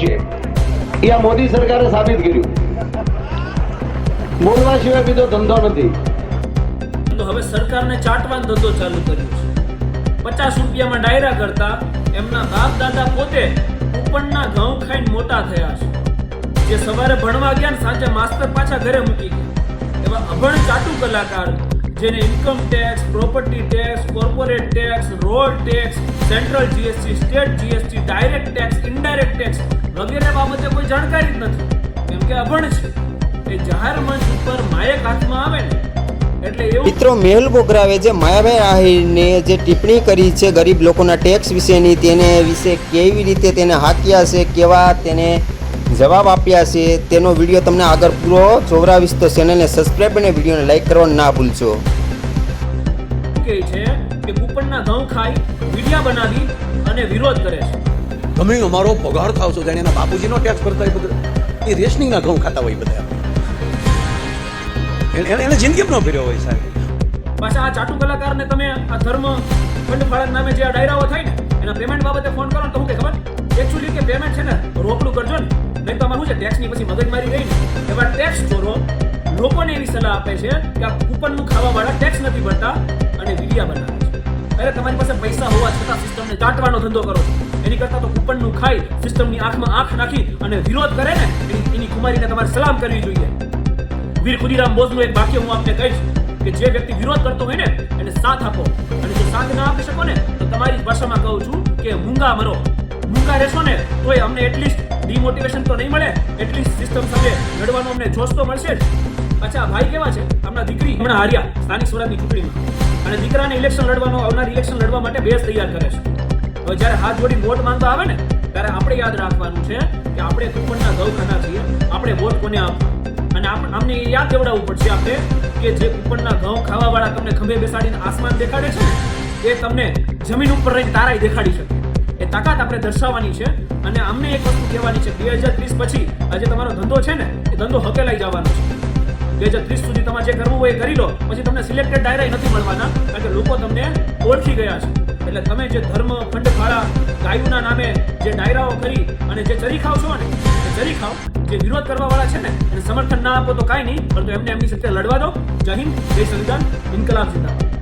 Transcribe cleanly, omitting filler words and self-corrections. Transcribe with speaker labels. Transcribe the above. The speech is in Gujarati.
Speaker 1: છે એ આ મોદી સરકારે સાબિત કર્યું. બોલવા સિવાય બીજો ધંધો નથી.
Speaker 2: તો હવે સરકારને ચાટવાનો ધંધો ચાલુ કર્યો છે. 50 રૂપિયામાં ડાયરા કરતા એમના બાપ દાદા પોતે કૂપનના ઘઉં ખાઈને મોટા થયા છે. જે સવારે ભણવા ગયા ને સાંજે માસ્તર પાછા ઘરે મૂકી ગયા એવા અભણ ચાટુ કલાકાર જેને income tax, property tax, corporate tax, road tax, central GST, state GST, direct tax, indirect tax વગેરે બાબતે કોઈ જાણકારી જ નથી, કેમ કે અભણ છે. એ જાહેર મંચ ઉપર માયક હાથમાં આવે ને એટલે એવું.
Speaker 3: મિત્રો, મેહુલ બોગરાએ જે માયાભાઈ આહિરને જે ટિપ્પણી કરી છે ગરીબ લોકોના ટેક્સ વિશેની, તેને વિશે કેવી રીતે તેને હાંક્યા છે, કેવા તેને જવાબ આપ્યા છે, તેનો વિડીયો તમને આગળ પૂરો જોવરાવીશ. તો ચેનલને સબસ્ક્રાઈબ અને વિડીયોને લાઈક કરવાનું ના ભૂલશો.
Speaker 2: કે છે કે કૂપનના ઘઉં ખાઈ વિડિયા બનાવી અને વિરોધ કરે છે.
Speaker 4: તમે અમારો પગાર ખાવ છો, જાણે એના બાપુજીનો ટેક્સ ભરતા હોય બધા, એ રેશનિંગના ઘઉં ખાતા હોય બધા. એને જિંદગી ન ફેર્યો હોય સાહેબ.
Speaker 2: પાછા આ ચાટુ કલાકારને તમે આ ધર્મ ફંડ ફાળા નામે જે આ ડાયરાઓ થાય ને એના પેમેન્ટ બાબતે ફોન કરો તો હું કે ખબર એકચ્યુઅલી કે પેમેન્ટ છે ને રોકડું કરજો ને, નહીં તો અમારું છે ટેક્સની પછી મગજમારી રહી ને એવા ટેક્સ ચોરો લોકોને એવી સલાહ આપે છે કે આ કૂપનનું ખાવાવાળા ટેક્સ નથી ભરતા અને વિડિયા બનાવે છે. અરે તમારી પાસે પૈસા હોવા છતાં સિસ્ટમને ચાટવાનો ધંધો કરો છો. એની કરતાં તો કૂપનનું ખાઈ સિસ્ટમની આંખમાં આંખ નાખી અને વિરોધ કરે ને એની કુમારીને તમારે સલામ કરવી જોઈએ. વીર ખુદીરામ બોઝનું એક વાક્ય હું આપને કહીશ કે જે વ્યક્તિ વિરોધ કરતો હોય ને એને સાથ આપો, અને જો સાથ ના આપી શકો ને તો તમારી ભાષામાં કહું છું કે મૂંગા મરો. મૂંગા રહેશો ને તોય અમને એટલીસ્ટ ડિમોટિવેશન તો નહીં મળે, એટલીસ્ટ સિસ્ટમ સામે લડવાનો અમને જોશ તો મળશે જ. અચ્છા, ભાઈ કેવા છે, આપણા દીકરી હમણાં હાર્યા સ્થાનિક સ્વરાજની ચૂંટણીમાં, અને દીકરાને ઇલેક્શન લડવાનો આવનાર ઇલેક્શન લડવા માટે બેઝ તૈયાર કરે છે. હવે જ્યારે હાથ જોડી વોટ માંગવા આવે ને ત્યારે આપણે યાદ રાખવાનું છે કે આપણે કૂપનના ઘઉં ખાના છીએ, આપણે વોટ કોને આપવા, અને અમને યાદ દેવડાવવું પડશે આપણે કે જે કૂપનના ઘઉં ખાવાવાળા તમને ખંભે બેસાડીને આસમાન દેખાડે છે ને એ તમને જમીન ઉપર રહીને તારાય દેખાડી શકે. એ તાકાત આપણે દર્શાવવાની છે. અને અમને એક વસ્તુ કહેવાની છે, 2030 પછી આજે તમારો ધંધો છે ને એ ધંધો હકેલાઈ જવાનો છે. 2030 સુધી તમારે જે કરવું હોય એ કરી લો, પછી તમને સિલેક્ટેડ ડાયરા નથી મળવાના, કારણ કે લોકો તમને ઓળખી ગયા છે. એટલે તમે જે ધર્મ ફંડ ફાળા ગાયુના નામે જે ડાયરાઓ કરી અને જે ચરી ખાવ છો ને એ ચરી ખાવ. જે વિરોધ કરવા વાળા છે ને એને સમર્થન ના આપો તો કાંઈ નહીં, પરંતુ એમને એમની સાથે લડવા દો. જય હિન્દ, જય સંવિધાન, ઇન્કલાબ જિંદાબાદ.